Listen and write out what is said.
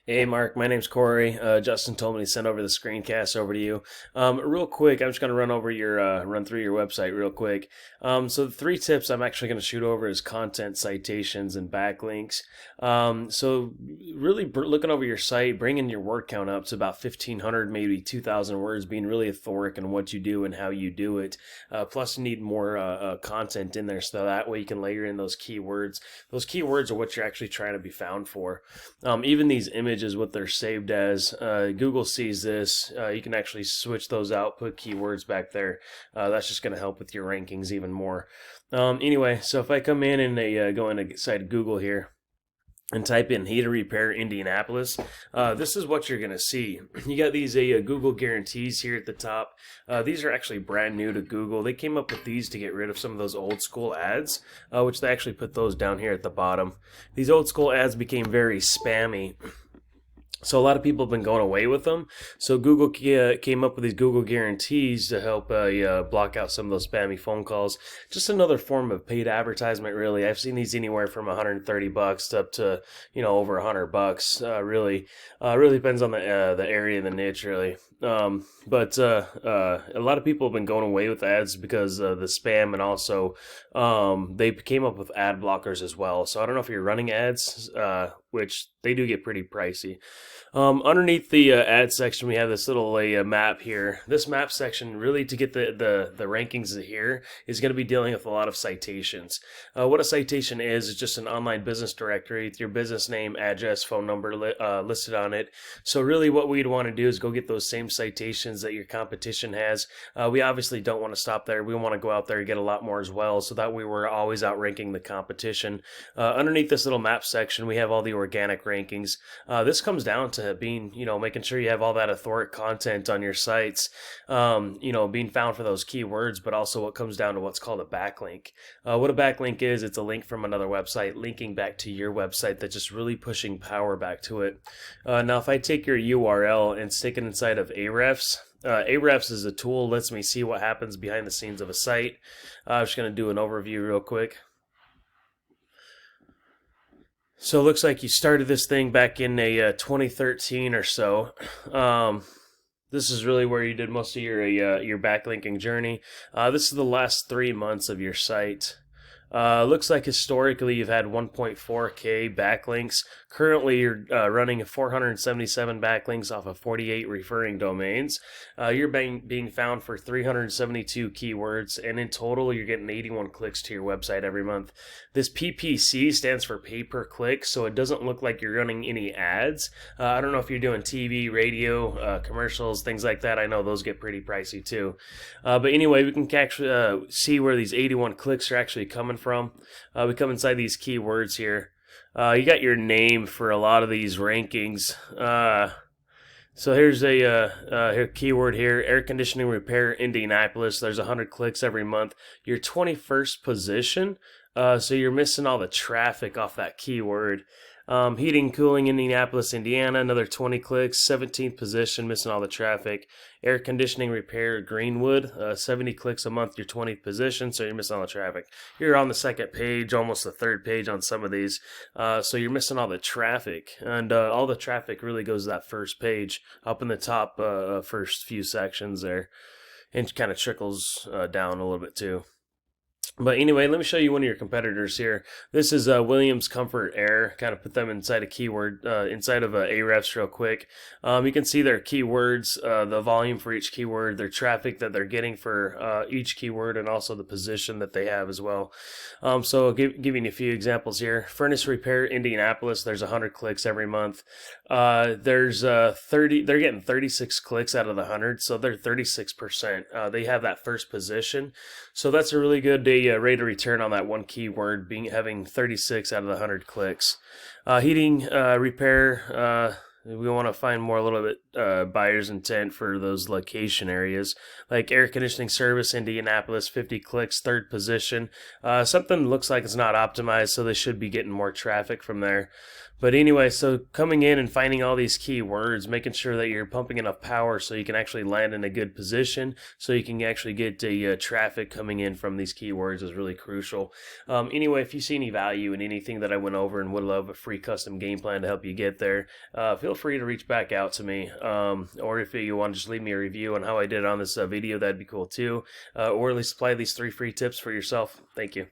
Hey Mark, my name's Corey. Justin told me to send over the screencast over to you. Real quick, I'm just gonna run through your website real quick. So the three tips I'm actually gonna shoot over is content, citations, and backlinks. So really looking over your site, bringing your word count up to about 1,500, maybe 2,000 words, being really authoric in what you do and how you do it. Plus, you need more content in there so that way you can layer in those keywords. Those keywords are what you're actually trying to be found for. Even these images, what they're saved as, Google sees this. You can actually switch those out, put keywords back there. That's just going to help with your rankings even more. Anyway, so if I come in and go inside Google here, and type in heater repair Indianapolis, this is what you're going to see. You got these Google guarantees here at the top. These are actually brand new to Google. They came up with these to get rid of some of those old school ads, which they actually put those down here at the bottom. These old school ads became very spammy. So a lot of people have been going away with them. So Google came up with these Google guarantees to help block out some of those spammy phone calls. Just another form of paid advertisement, really. I've seen these anywhere from $130 up to over $100. Really depends on the area, the niche, really. But a lot of people have been going away with ads because of the spam, and also they came up with ad blockers as well. So I don't know if you're running ads, which they do get pretty pricey. Underneath the ad section, we have this little map here. This map section, really, to get the rankings here, is going to be dealing with a lot of citations. What a citation is just an online business directory with your business name, address, phone number listed on it. So really what we'd want to do is go get those same citations that your competition has. We obviously don't want to stop there. We want to go out there and get a lot more as well, so that way we're always outranking the competition. Underneath this little map section, we have all the organic rankings. This comes down to being, making sure you have all that authoric content on your sites, being found for those keywords, but also what comes down to what's called a backlink. What a backlink is, it's a link from another website linking back to your website that's just really pushing power back to it. Now, if I take your URL and stick it inside of Ahrefs, Ahrefs is a tool that lets me see what happens behind the scenes of a site. I'm just going to do an overview real quick. So it looks like you started this thing back in 2013 or so. This is really where you did most of your backlinking journey. This is the last 3 months of your site. Looks like historically you've had 1.4K backlinks. Currently you're running 477 backlinks off of 48 referring domains. You're being found for 372 keywords, and in total you're getting 81 clicks to your website every month. This PPC stands for pay per click, so it doesn't look like you're running any ads. I don't know if you're doing TV, radio, commercials, things like that. I know those get pretty pricey too. But anyway, we can actually see where these 81 clicks are actually coming from. We come inside these keywords here. You got your name for a lot of these rankings. So here's a keyword here: air conditioning repair Indianapolis. There's 100 clicks every month. Your 21st position. So you're missing all the traffic off that keyword. Heating Cooling Indianapolis, Indiana, another 20 clicks. 17th position, missing all the traffic. Air conditioning repair Greenwood, 70 clicks a month, your 20th position, so you're missing all the traffic. You're on the second page, almost the third page on some of these, so you're missing all the traffic. And all the traffic really goes to that first page, up in the top first few sections there, and kind of trickles down a little bit too. But anyway, let me show you one of your competitors here. This is Williams Comfort Air. Kind of put them inside a keyword, inside of Ahrefs real quick. You can see their keywords, the volume for each keyword, their traffic that they're getting for each keyword, and also the position that they have as well. So giving you a few examples here. Furnace Repair Indianapolis, there's 100 clicks every month. There's 30, they're getting 36 clicks out of the 100, so they're 36%. They have that first position. So that's a really good rate of return on that one keyword, having 36 out of the 100 clicks. Heating repair, we want to find more a little bit buyer's intent for those location areas, like air conditioning service Indianapolis, 50 clicks, third position. Something looks like it's not optimized, so they should be getting more traffic from there. But anyway, so coming in and finding all these key words, making sure that you're pumping enough power so you can actually land in a good position, so you can actually get the traffic coming in from these keywords is really crucial. Anyway, if you see any value in anything that I went over and would love a free custom game plan to help you get there, feel free to reach back out to me. Or if you want to just leave me a review on how I did on this video, that'd be cool too. Or at least apply these 3 free tips for yourself. Thank you.